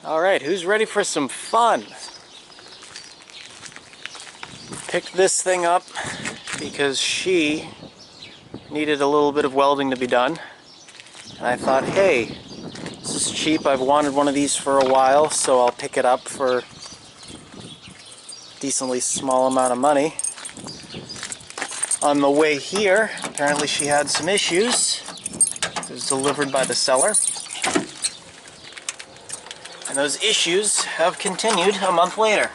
Alright, who's ready for some fun? Picked this thing up because she needed a little bit of welding to be done. And I thought, hey, this is cheap. I've wanted one of these for a while, so I'll pick it up for a decently small amount of money. On the way here, apparently she had some issues. It was delivered by the seller. And those issues have continued a month later.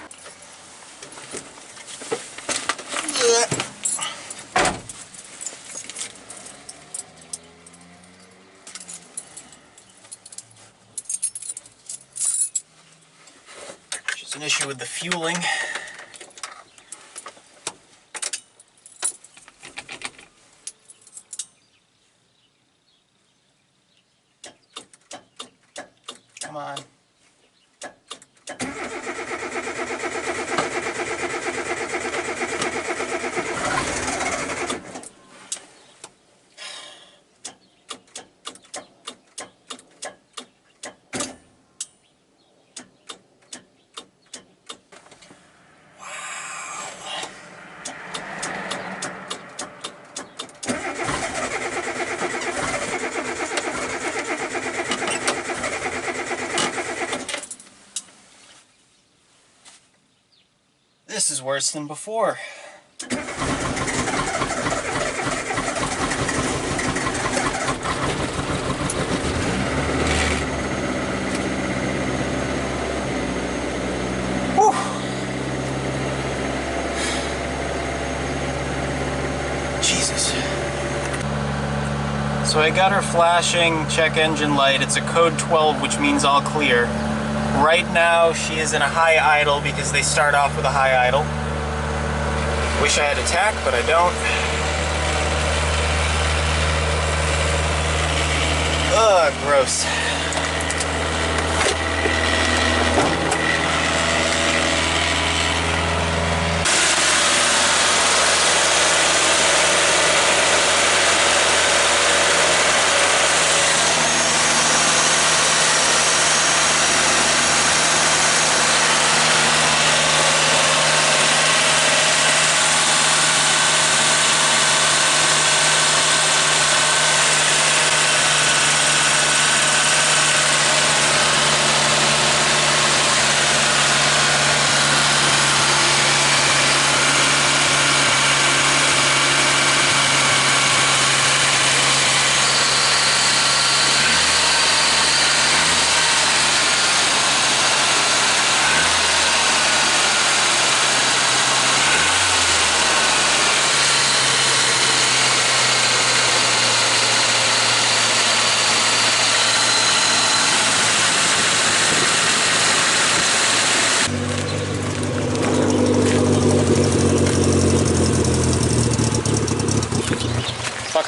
Just an issue with the fueling. Come on. This is worse than before. Whew. Jesus. So I got her flashing check engine light. It's a code 12, which means all clear. Right now, she is in a high idle because they start off with a high idle. Wish I had a tack, but I don't. Ugh, gross.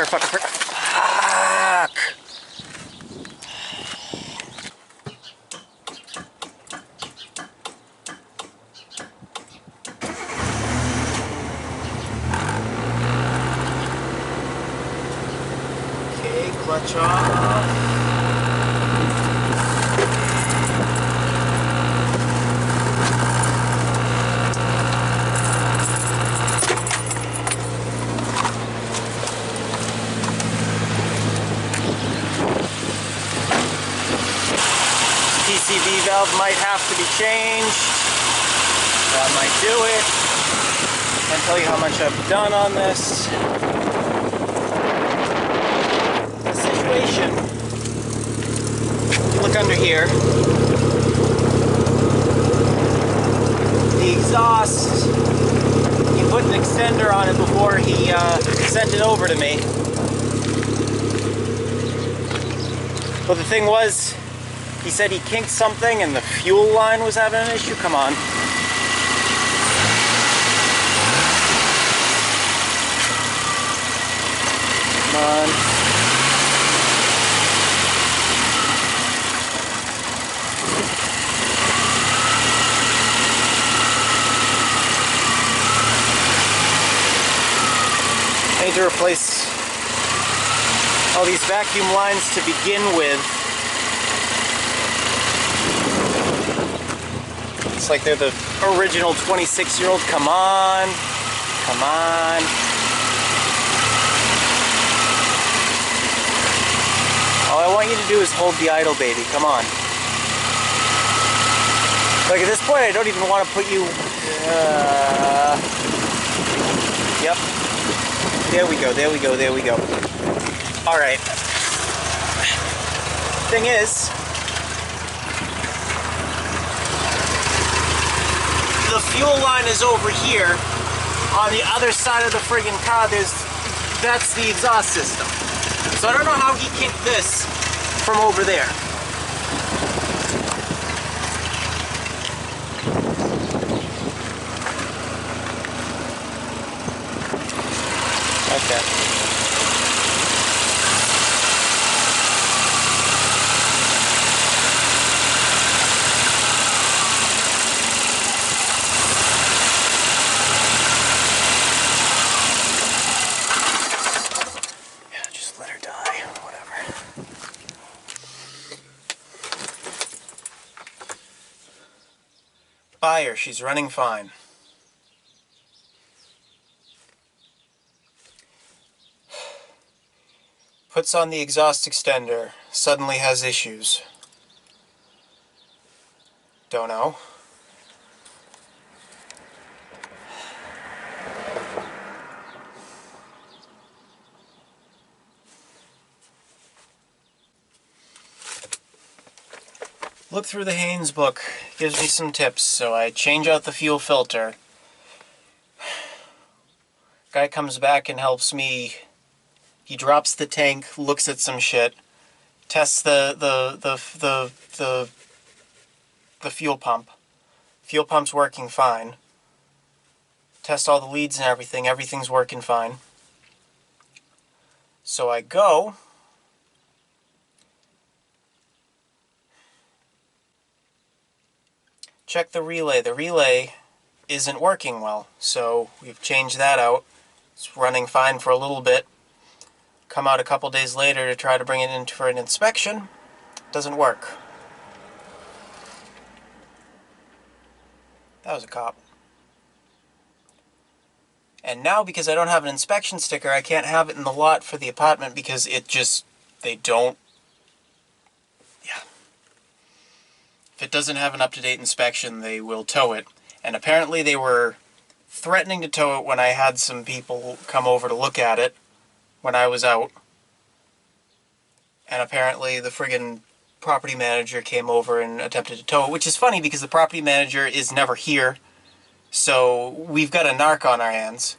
Fuck. Okay, clutch off. PCV valve might have to be changed. That might do it. Can't tell you how much I've done on this. The situation. If you look under here, the exhaust, he put an extender on it before he sent it over to me. But the thing was, he said he kinked something and the fuel line was having an issue. Come on. Come on. I need to replace all these vacuum lines to begin with. Looks like they're the original 26-year-old. Come on. Come on. All I want you to do is hold the idle, baby. Come on. Like, at this point, I don't even want to put you... Yep. There we go, there we go, there we go. Alright. Thing is... the fuel line is over here. On the other side of the friggin' car, that's the exhaust system. So I don't know how he kicked this from over there. Okay. Yeah, just let her die, whatever. Buyer, she's running fine. Puts on the exhaust extender, suddenly has issues. Don't know. Look through the Haynes book, gives me some tips, so I change out the fuel filter. Guy comes back and helps me. He drops the tank, looks at some shit, tests the fuel pump. Fuel pump's working fine. Test all the leads and everything. Everything's working fine. So I go. Check the relay. The relay isn't working well, so we've changed that out. It's running fine for a little bit. Come out a couple days later to try to bring it in for an inspection. Doesn't work. That was a cop. And now, because I don't have an inspection sticker, I can't have it in the lot for the apartment because it just, they don't, yeah. If it doesn't have an up-to-date inspection, they will tow it. And apparently they were threatening to tow it when I had some people come over to look at it when I was out. And apparently the friggin' property manager came over and attempted to tow it, which is funny because the property manager is never here. So we've got a narc on our hands.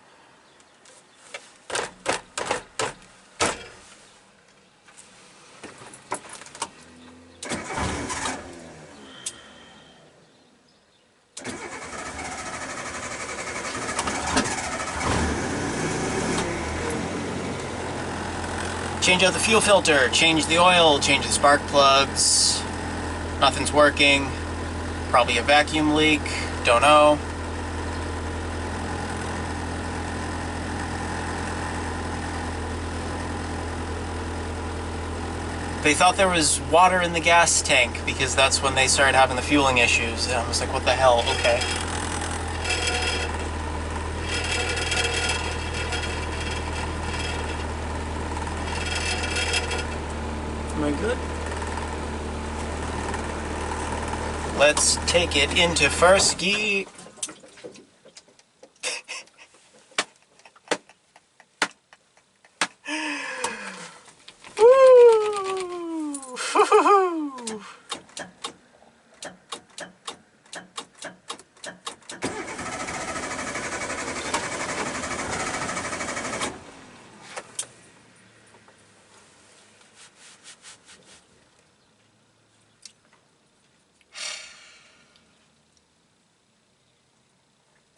Change out the fuel filter, change the oil, change the spark plugs. Nothing's working. Probably a vacuum leak. Don't know. They thought there was water in the gas tank because that's when they started having the fueling issues. And I was like, what the hell? Okay. Am I good? Let's take it into first gear.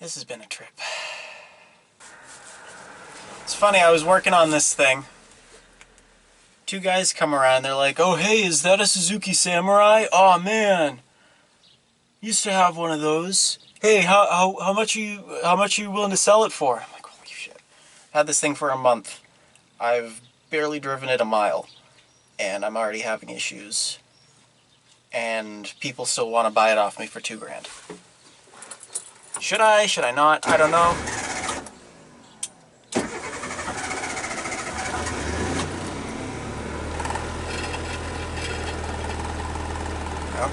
This has been a trip. It's funny, I was working on this thing. Two guys come around, they're like, oh hey, is that a Suzuki Samurai? Oh man, used to have one of those. Hey, how much are you willing to sell it for? I'm like, holy shit. I had this thing for a month. I've barely driven it a mile, and I'm already having issues. And people still want to buy it off me for $2 grand. Should I? Should I not? I don't know.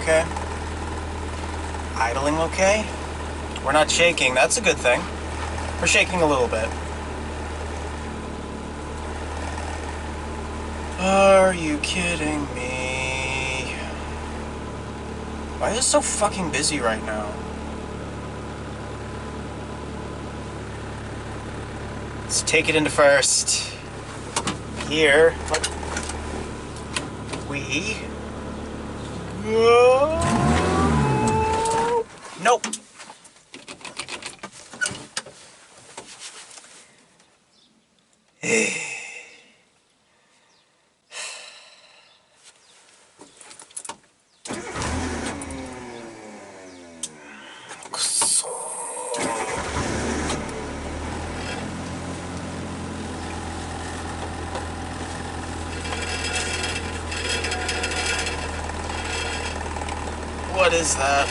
Okay. Idling okay? We're not shaking. That's a good thing. We're shaking a little bit. Are you kidding me? Why is it so fucking busy right now? Let's take it into first. Here, we go. Nope. What is that?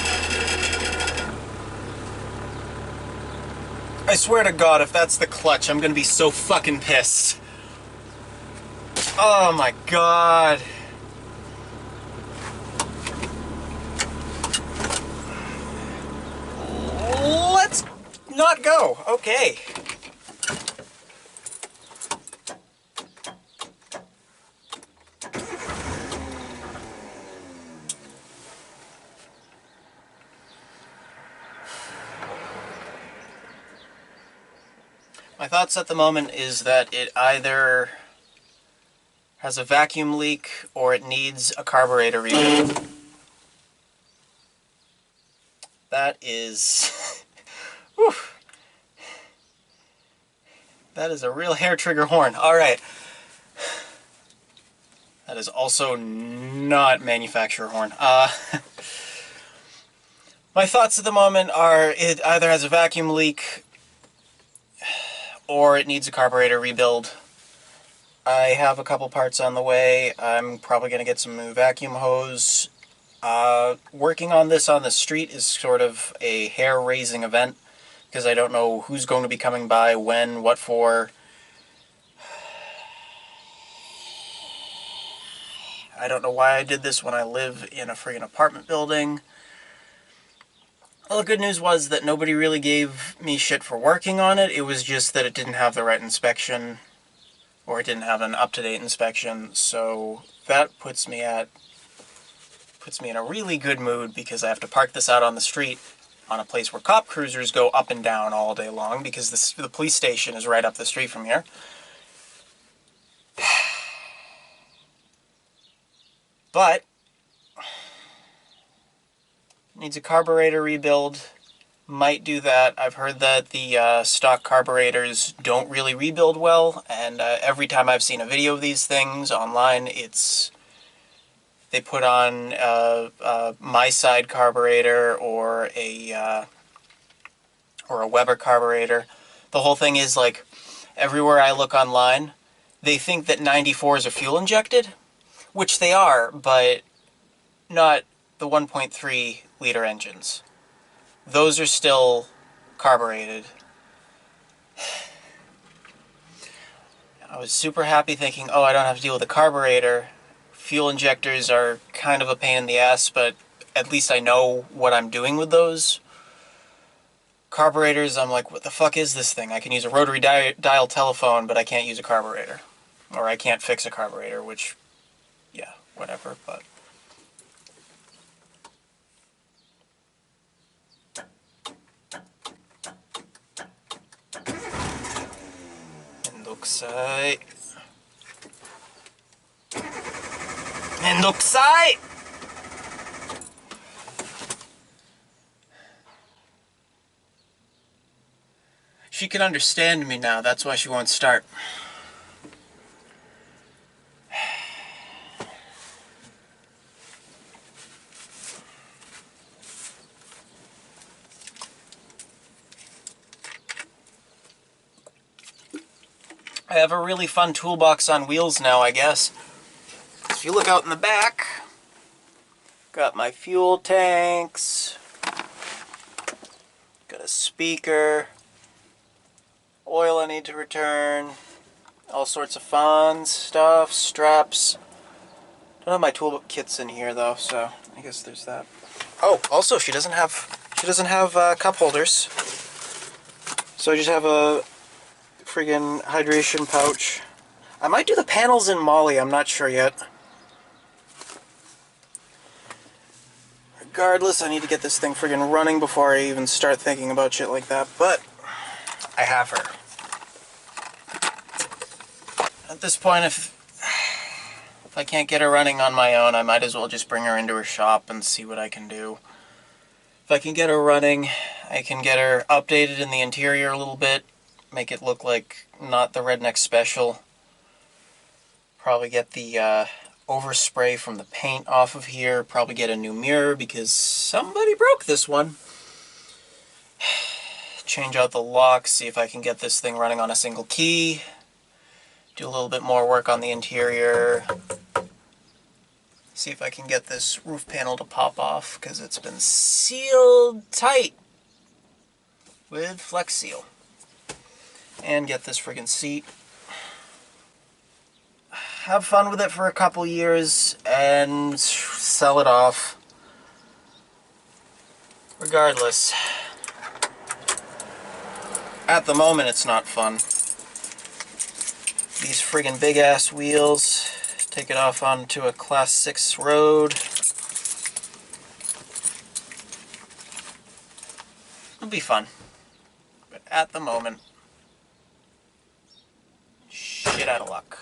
I swear to God, if that's the clutch, I'm gonna be so fucking pissed. Oh my God. Let's not go. Okay. My thoughts at the moment is that it either has a vacuum leak or it needs a carburetor rebuild. That is... whew. That is a real hair trigger horn. Alright. That is also not manufacturer horn. My thoughts at the moment are it either has a vacuum leak or it needs a carburetor rebuild. I have a couple parts on the way. I'm probably going to get some new vacuum hose. Working on this on the street is sort of a hair-raising event because I don't know who's going to be coming by, when, what for. I don't know why I did this when I live in a friggin' apartment building. Well, the good news was that nobody really gave me shit for working on it. It was just that it didn't have the right inspection, or it didn't have an up-to-date inspection, so that puts me in a really good mood because I have to park this out on the street on a place where cop cruisers go up and down all day long because the police station is right up the street from here. But needs a carburetor rebuild. Might do that. I've heard that the stock carburetors don't really rebuild well, and every time I've seen a video of these things online, they put on my side carburetor or a Weber carburetor. The whole thing is like everywhere I look online, they think that 94s are fuel injected, which they are, but not the 1.3 liter engines. Those are still carbureted. I was super happy thinking, oh, I don't have to deal with the carburetor. Fuel injectors are kind of a pain in the ass, but at least I know what I'm doing with those. Carburetors, I'm like, what the fuck is this thing? I can use a rotary dial telephone, but I can't use a carburetor. Or I can't fix a carburetor, which, yeah, whatever, but... Mendokusai. Mendokusai! She can understand me now, that's why she won't start. I have a really fun toolbox on wheels now, I guess. If you look out in the back, got my fuel tanks, Got a speaker, oil I need to return, all sorts of fans, stuff, straps. Don't have my tool kits in here though, so I guess there's that. Oh, also she doesn't have cup holders, so I just have a friggin' hydration pouch. I might do the panels in Molly, I'm not sure yet. Regardless, I need to get this thing friggin' running before I even start thinking about shit like that, but I have her. At this point, if I can't get her running on my own, I might as well just bring her into her shop and see what I can do. If I can get her running, I can get her updated in the interior a little bit, make it look like not the Redneck Special. Probably get the overspray from the paint off of here, probably get a new mirror because somebody broke this one. Change out the locks, see if I can get this thing running on a single key. Do a little bit more work on the interior. See if I can get this roof panel to pop off because it's been sealed tight with Flex Seal. And get this friggin' seat. Have fun with it for a couple years and sell it off. Regardless, at the moment it's not fun. These friggin' big ass wheels, take it off onto a class 6 road. It'll be fun. But at the moment, shit out of luck.